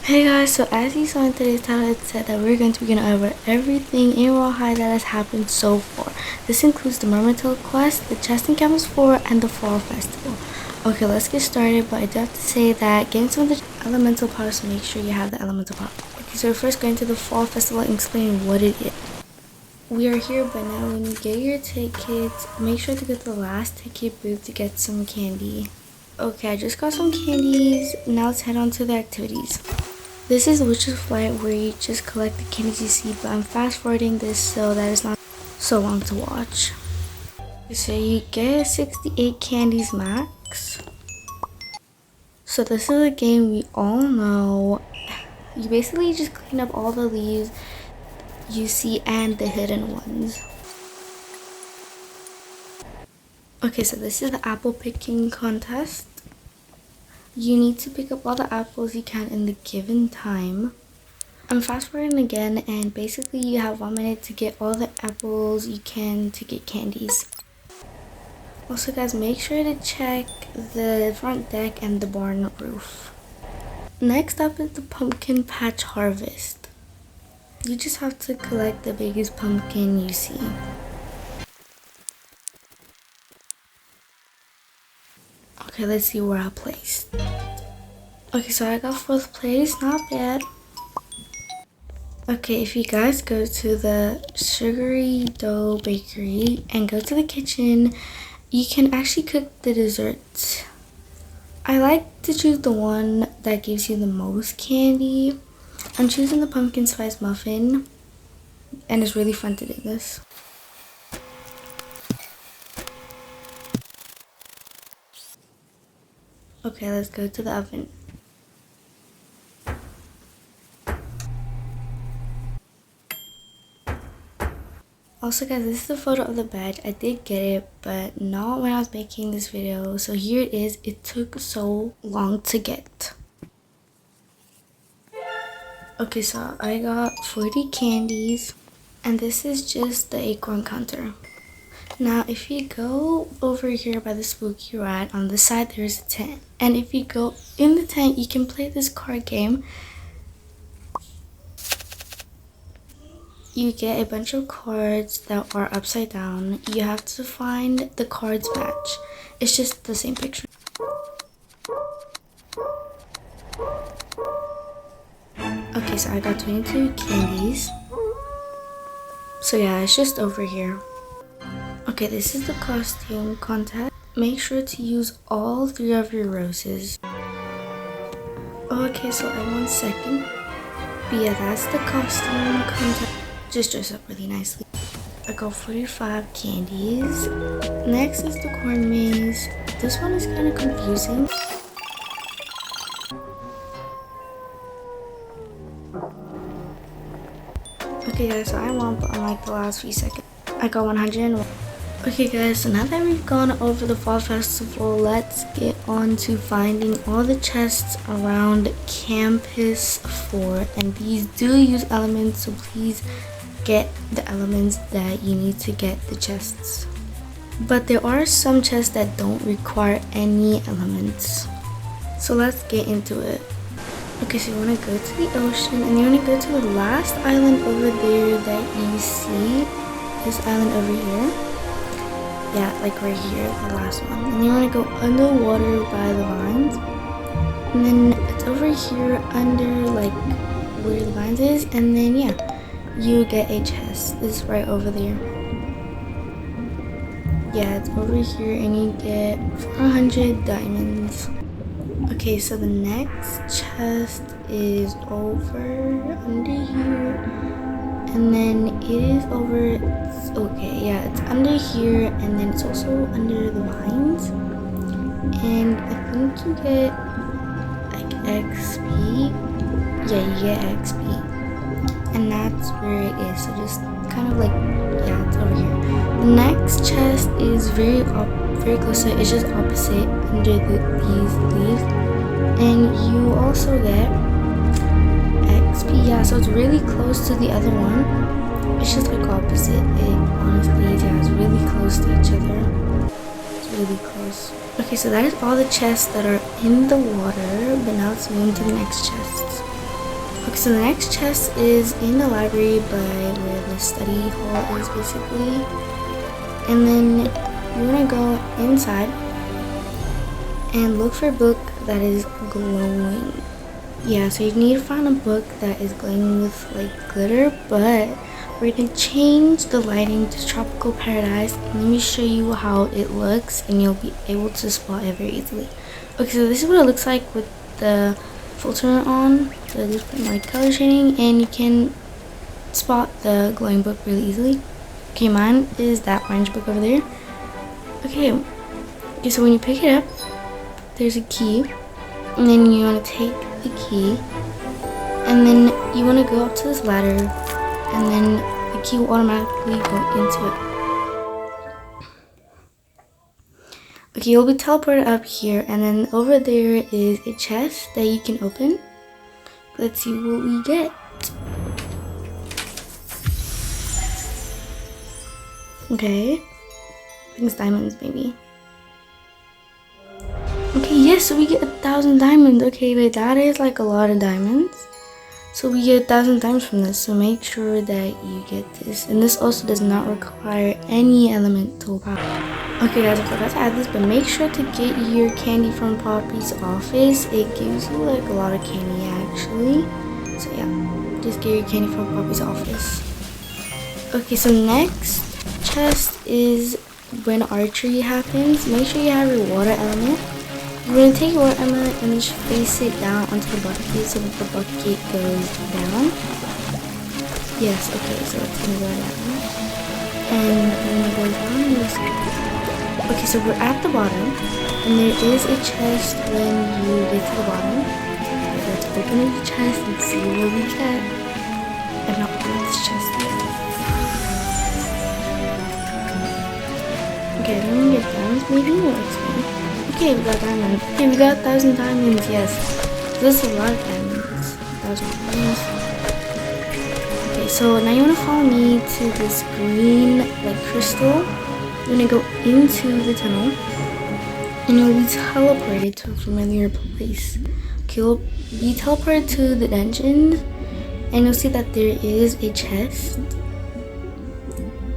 Hey guys, so as you saw in today's title, it said that we're going to be going over everything in Rawhide that has happened so far. This includes the Mermaid quest, the Chest and Canvas 4, and the Fall Festival. Okay, let's get started, but I do have to say that getting some of the elemental powers, so make sure you have the elemental power. Okay, so we're first going to the Fall Festival and explaining what it is. We are here, but now when you get your tickets, make sure to get the last ticket booth to get some candy. Okay, I just got some candies. Now let's head on to the activities. This is Witch's Flight, where you just collect the candies you see, but I'm fast forwarding this so that it's not so long to watch. So you get 68 candies max. So this is a game we all know. You basically just clean up all the leaves you see and the hidden ones. Okay, so this is the apple picking contest. You need to pick up all the apples you can in the given time. I'm fast forwarding again, and basically you have 1 minute to get all the apples you can to get candies. Also guys, make sure to check the front deck and the barn roof. Next up is the pumpkin patch harvest. You just have to collect the biggest pumpkin you see. Okay, let's see where I placed. Okay, so I got 4th place, not bad. Okay, if you guys go to the Sugary Dough Bakery and go to the kitchen, you can actually cook the desserts. I like to choose the one that gives you the most candy. I'm choosing the pumpkin spice muffin, and it's really fun to do this. Okay, let's go to the oven. Also guys, this is the photo of the bed. I did get it, but not when I was making this video. So here it is. It took so long to get. Okay, so I got 40 candies, and this is just the acorn counter. Now, if you go over here by the spooky rat, on the side there's a tent. And if you go in the tent, you can play this card game. You get a bunch of cards that are upside down. You have to find the cards match. It's just the same picture. Okay, so I got 22 candies. So yeah, it's just over here. Okay, this is the costume contest. Make sure to use all 3 of your roses. Okay, so I won 2nd. But yeah, that's the costume contest. Just dress up really nicely. I got 45 candies. Next is the corn maze. This one is kind of confusing. Okay guys, so I won, but on like the last few seconds. I got 101. Okay guys, so now that we've gone over the Fall Festival, let's get on to finding all the chests around Campus 4. And these do use elements, so please get the elements that you need to get the chests. But there are some chests that don't require any elements. So let's get into it. Okay, so you want to go to the ocean, and you want to go to the last island over there that you see. This island over here. Yeah, like right here, the last one. And you want to go underwater by the vines. And then it's over here under like where the vines is. And then yeah, you get a chest. This is right over there. Yeah, it's over here, and you get 400 diamonds. Okay, so the next chest is over under here, and then it is over, okay, yeah, it's under here, and then it's also under the vines, and I think you get like XP. Yeah, you get XP, and that's where it is. So just kind of like, yeah, it's over here. The next chest is very close to it. It's just opposite under these leaves, and you also get XP. Yeah, so it's really close to the other one. It's just like opposite. It honestly, yeah, it's really close to each other. It's really close. Okay, so that is all the chests that are in the water, but now let's move into the next chests. so the next chest is in the library, but where the study hall is basically. And then you want to go inside and look for a book that is glowing. Yeah, so you need to find a book that is glowing with like glitter, but we're gonna change the lighting to Tropical Paradise. Let me show you how it looks and you'll be able to spot it very easily. Okay, so this is what it looks like with the filter on, the different like color shading, and you can spot the glowing book really easily. Okay, mine is that orange book over there. Okay, so when you pick it up, there's a key, and then you want to take the key, and then you want to go up to this ladder, and then the key will automatically go into it. Okay, you'll be teleported up here, and then over there is a chest that you can open. Let's see what we get. Okay, I think it's diamonds maybe. Okay, yes, so we get 1,000 diamonds. Okay, wait, that is like a lot of diamonds. So we get 1,000 diamonds from this, so make sure that you get this. And this also does not require any elemental power. Okay guys, I forgot to add this, but make sure to get your candy from Poppy's office. It gives you like a lot of candy actually. So yeah, just get your candy from Poppy's office. Okay, so next chest is when archery happens. Make sure you have your water element. You're going to take your water element and just face it down onto the bucket so that the bucket goes down. Yes, okay, so it's going to go down. And when it goes down, you'll see. Okay, so we're at the bottom, and there is a chest when you get to the bottom. Let's open up the chest and see what we get. I've not opened this chest yet. Okay, then we get diamonds maybe or XP. Okay, we got diamonds. Okay, we got 1,000 diamonds, yes. This is a lot of diamonds. 1,000 diamonds. Okay, so now you want to follow me to this green, like, crystal. You're going to go into the tunnel, and you'll be teleported to a familiar place. Okay, you'll be teleported to the dungeon, and you'll see that there is a chest.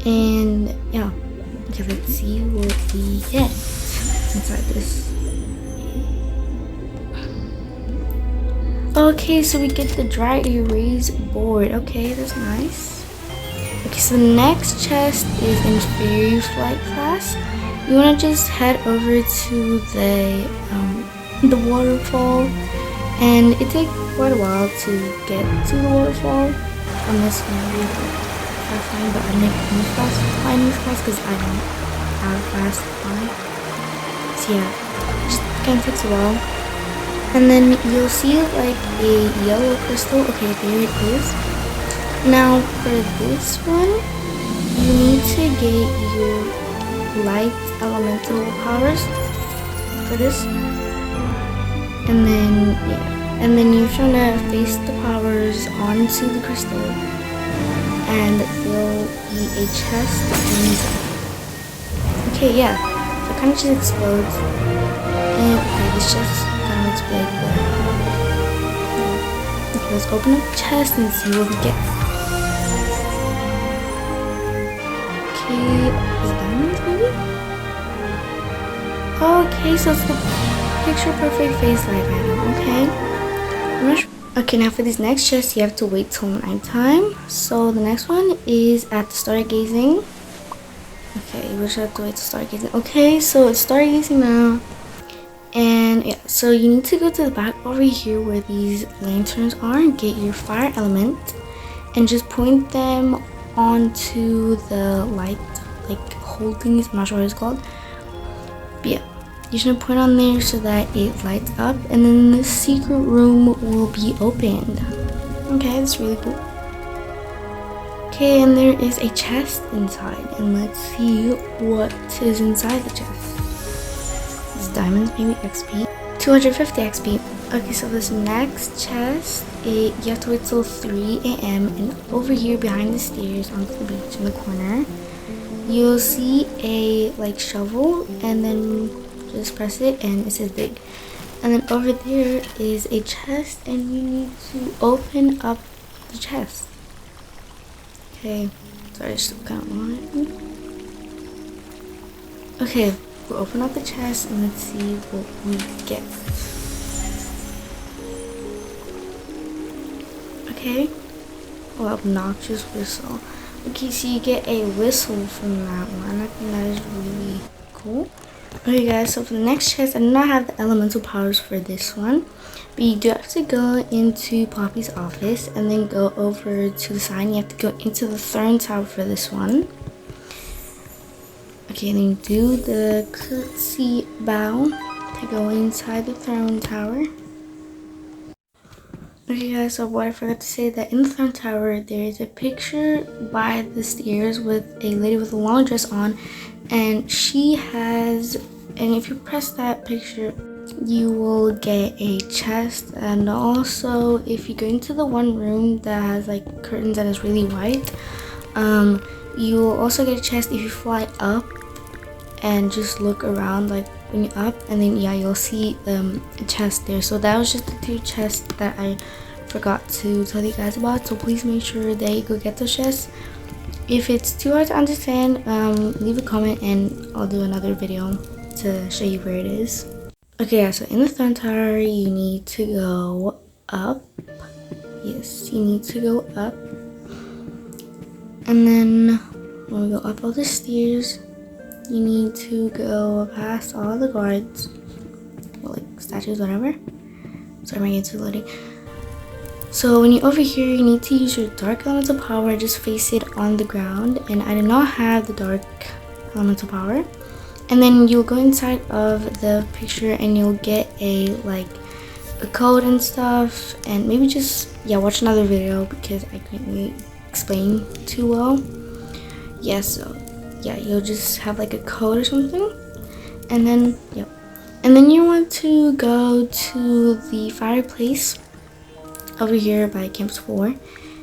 And, yeah. Okay, let's see what we get inside this. Okay, so we get the dry erase board. Okay, that's nice. Okay, so the next chest is in Fairy Flight class. You want to just head over to the waterfall, and it takes quite a while to get to the waterfall on this one. Fine, but I make any class because I don't have fast flying. So yeah, just kind of takes a while. And then you'll see like a yellow crystal. Okay, there it is. Now for this one, you need to get your light elemental powers for this. And then yeah, and then you're trying to face the powers onto the crystal. And there'll be a chest inside. Okay, yeah. So it kind of just explodes. And okay, this chest kind of looks big, but yeah. Okay, let's open up the chest and see what we get. Okay, is it diamonds maybe? Okay, so it's the picture perfect face light item. Okay. I'm not sure. Okay, now for these next chests, you have to wait till nighttime. So the next one is at the stargazing. Okay, we just have to wait till stargazing. Okay, so it's stargazing now. And yeah, so you need to go to the back over here where these lanterns are and get your fire element. And just point them onto the light, like, holdings. I'm not sure what it's called. But yeah. You should put on there so that it lights up, and then the secret room will be opened. Okay, that's really cool. Okay, and there is a chest inside, and let's see what is inside the chest. It's diamonds, maybe XP. 250 XP. Okay, so this next chest, you have to wait till 3 a.m. and over here behind the stairs onto the beach in the corner, you'll see a like shovel, and then just press it and it says dig. And then over there is a chest, and you need to open up the chest. Okay, sorry, I just kind of want it. Okay, we'll open up the chest and let's see what we get. Okay, oh, obnoxious whistle. Okay, so you get a whistle from that one. I think that is really cool. Okay guys, so for the next chest, I do not have the elemental powers for this one, but you do have to go into Poppy's office and then go over to the side. You have to go into the throne tower for this one. Okay, then you do the curtsy bow to go inside the throne tower. Okay guys, so what I forgot to say, that in the throne tower there is a picture by the stairs with a lady with a long dress on, and she has, and if you press that picture you will get a chest. And also if you go into the one room that has like curtains that is really white, you will also get a chest if you fly up and just look around like when you're up, and then yeah, you'll see a chest there. So that was just the 2 chests that I forgot to tell you guys about, so please make sure that you go get those chests. If it's too hard to understand, leave a comment and I'll do another video to show you where it is. Okay, so in the throne tower you need to go up. Yes, you need to go up, and then when we go up all the stairs you need to go past all the guards, or like statues, whatever. Sorry, my game's loading. So when you're over here, you need to use your dark elemental power. Just face it on the ground, and I do not have the dark elemental power. And then you'll go inside of the picture and you'll get a code and stuff, and maybe just watch another video because I can't really explain too well. Yeah, so yeah, you'll just have like a code or something, and then and then you want to go to the fireplace over here by Campus 4.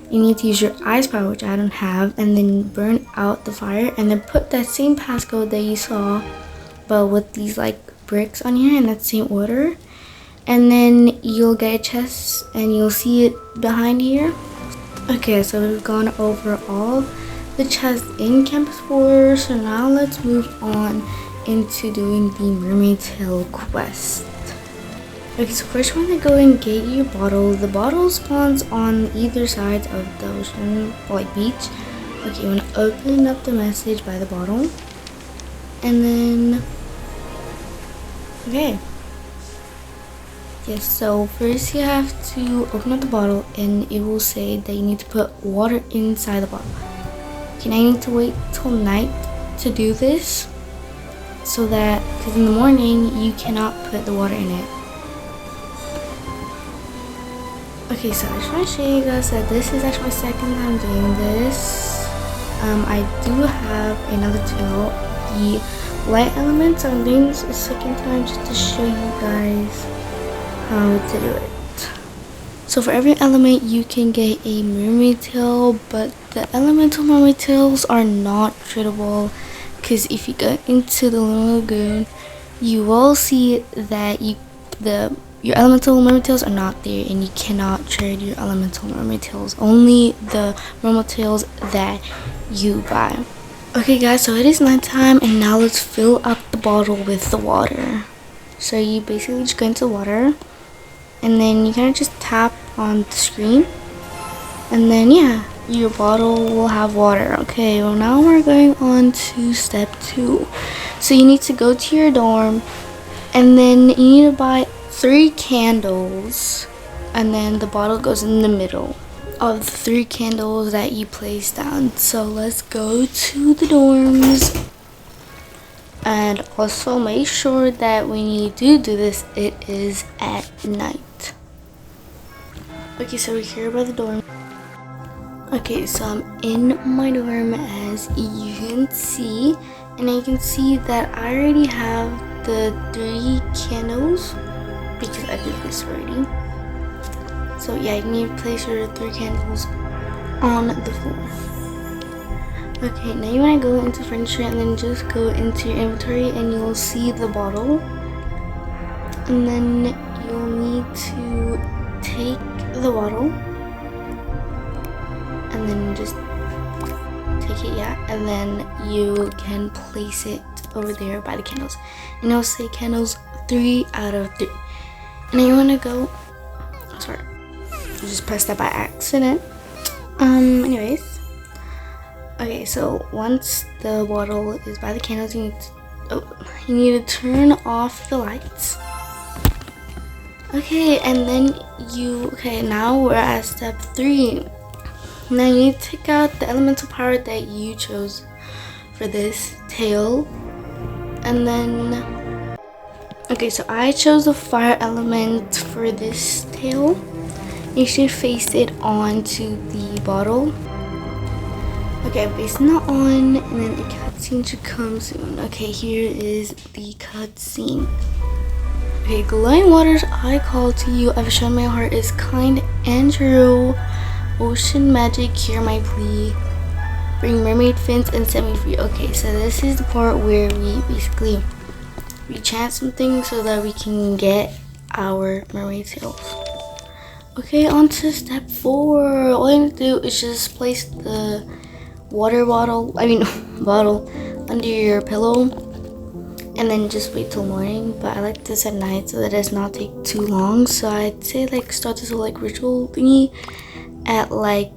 You need to use your ice power, which I don't have, and then burn out the fire, and then put that same passcode that you saw but with these like bricks on here in that same order, and then you'll get a chest and you'll see it behind here. Okay, so we've gone over all the chests in Campus 4, so now let's move on into doing the Mermaid Tail quest. Okay, so first you want to go and get your bottle. The bottle spawns on either side of the ocean, or like beach. Okay, you want to open up the message by the bottle, and then okay, yes, so first you have to open up the bottle and it will say that you need to put water inside the bottle. Okay, now you need to wait till night to do this, so that, because in the morning you cannot put the water in it. Okay, so I just want to show you guys that this is actually my second time doing this. I do have another tool, the light element, so I'm doing this a second time just to show you guys how to do it. So for every element you can get a mermaid tail, but the elemental mermaid tails are not tradable, because if you go into the lagoon you will see that your elemental mermaid tails are not there, and you cannot trade your elemental mermaid tails, only the mermaid tails that you buy. Okay guys, so it is nighttime and now let's fill up the bottle with the water. So you basically just go into water and then you kind of just tap on the screen, and then yeah, your bottle will have water. Okay, well now we're going on to step 2. So you need to go to your dorm, and then you need to buy 3 candles, and then the bottle goes in the middle of the 3 candles that you place down. So let's go to the dorms, and also make sure that when you do this, it is at night. Okay, so we're here by the dorm. Okay, so I'm in my dorm, as you can see, and you can see that I already have the 3 candles because I did this already. So yeah, you need to place your 3 candles on the floor. Okay, now you want to go into furniture and then just go into your inventory and you'll see the bottle, and then you'll need to take the bottle and then just take it, yeah, and then you can place it over there by the candles, and it'll say candles 3 out of 3. And then you want to go, sorry, I just pressed that by accident. Anyways, okay, so once the bottle is by the candles, you need to turn off the lights. Okay, and then now we're at step 3. Now you need to take out the elemental power that you chose for this tail. And then, okay, so I chose the fire element for this tail. You should face it onto the bottle. Okay, I'm facing that on, and then the cutscene should come soon. Okay, here is the cutscene. Okay, glowing waters, I call to you. I've shown my heart is kind and true. Ocean magic, hear my plea. Bring mermaid fins and set me free. Okay, so this is the part where we basically chant something so that we can get our mermaid tails. Okay, on to step 4. All you have to do is just place the bottle under your pillow, and then just wait till morning. But I like this at night so that it does not take too long. So I'd say like start this whole like ritual thingy at like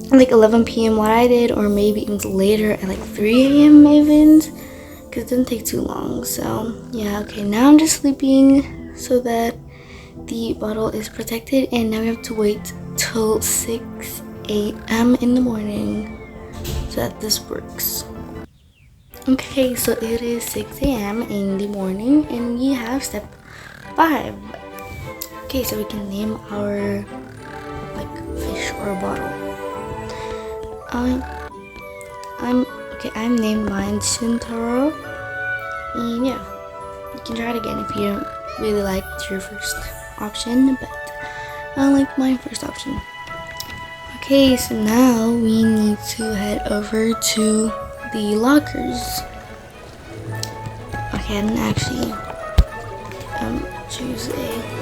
11 p.m. what I did, or maybe even later at like 3 a.m. even, because it doesn't take too long. So yeah, okay, now I'm just sleeping so that the bottle is protected, and now we have to wait till 6 a.m. in the morning so that this works. Okay, so it is 6 a.m. in the morning, and we have step 5. Okay, so we can name our fish or bottle. I'm named mine Shintaro, and yeah, you can try it again if you don't really liked your first option, but I like my first option. Okay, so now we need to head over to the lockers. Okay, I didn't actually choose a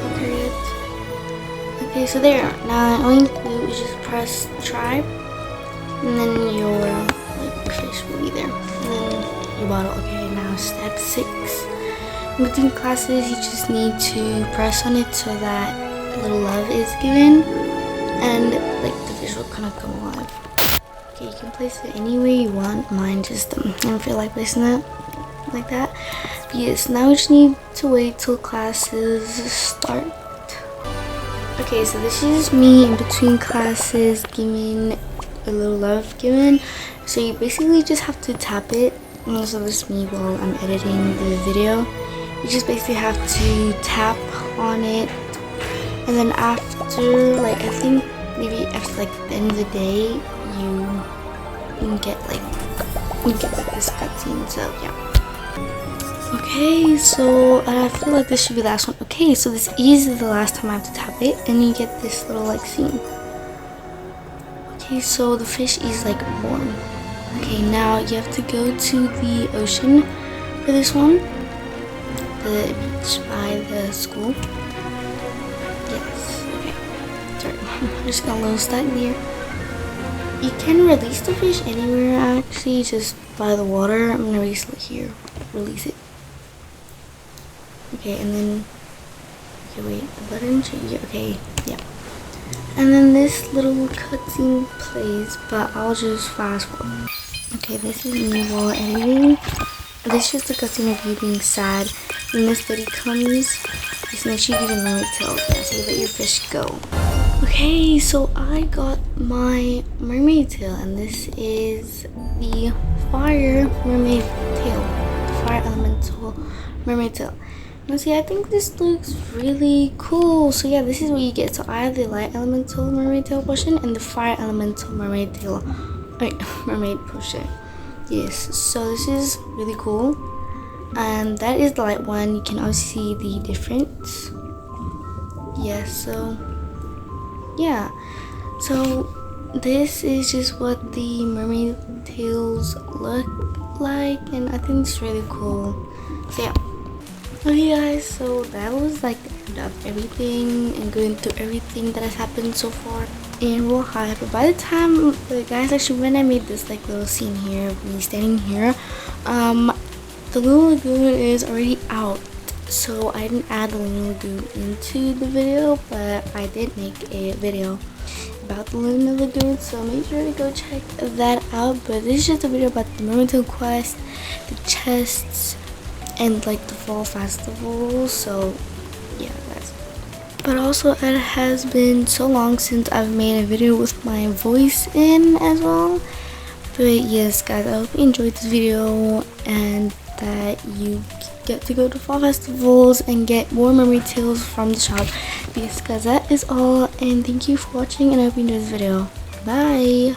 locker yet. Okay, so there. Now all you need to do is just press try, and then your fish will be there, and then your bottle. Okay, now step 6. In between classes, you just need to press on it so that a little love is given, and the fish will kind of come alive. Okay, you can place it any way you want. Mine just I don't feel like placing it like that. But yes, now we just need to wait till classes start. Okay, so this is me in between classes giving a little love given. So you basically just have to tap it. And so this is me while I'm editing the video. You just basically have to tap on it, and then after I think maybe after the end of the day, you get this cutscene. So yeah. Okay, so I feel like this should be the last one. Okay, so this is the last time I have to tap it, and you get this little scene. Okay, so the fish is born. Okay, now you have to go to the ocean for this one. The beach by the school. Yes, okay. Sorry, I'm just got a little stuck there. You can release the fish anywhere actually, just by the water. I'm gonna release it here. Release it. Okay, and then wait, the button change. Okay, yeah. And then this little cutscene plays, but I'll just fast forward. Okay, this is me while editing. This is just a cutscene of you being sad. When this buddy comes, just make sure you give a mermaid tail. So you let your fish go. Okay, so I got my mermaid tail, and this is the fire mermaid tail. The fire elemental mermaid tail. Now see, I think this looks really cool. So yeah, this is what you get. So I have the light elemental mermaid tail potion and the fire elemental mermaid tail. Mermaid potion. Yes, so this is really cool. And that is the light one. You can obviously see the difference. Yes, so yeah. So this is just what the mermaid tails look like, and I think it's really cool. So yeah. Okay guys, so that was like the end of everything and going through everything that has happened so far in Royale High. But by the time, guys, actually when I made this like little scene here of me standing here, the Luna Lagoon is already out. So I didn't add the Luna Lagoon into the video, but I did make a video about the Luna Lagoon, so make sure to go check that out. But this is just a video about the Mermaid Quest, the chests, and like the fall festival. So yeah guys, but also it has been so long since I've made a video with my voice in as well. But yes guys, I hope you enjoyed this video and that you get to go to fall festivals and get more mermaid tails from the shop. Because guys, that is all, and thank you for watching, and I hope you enjoyed this video. Bye.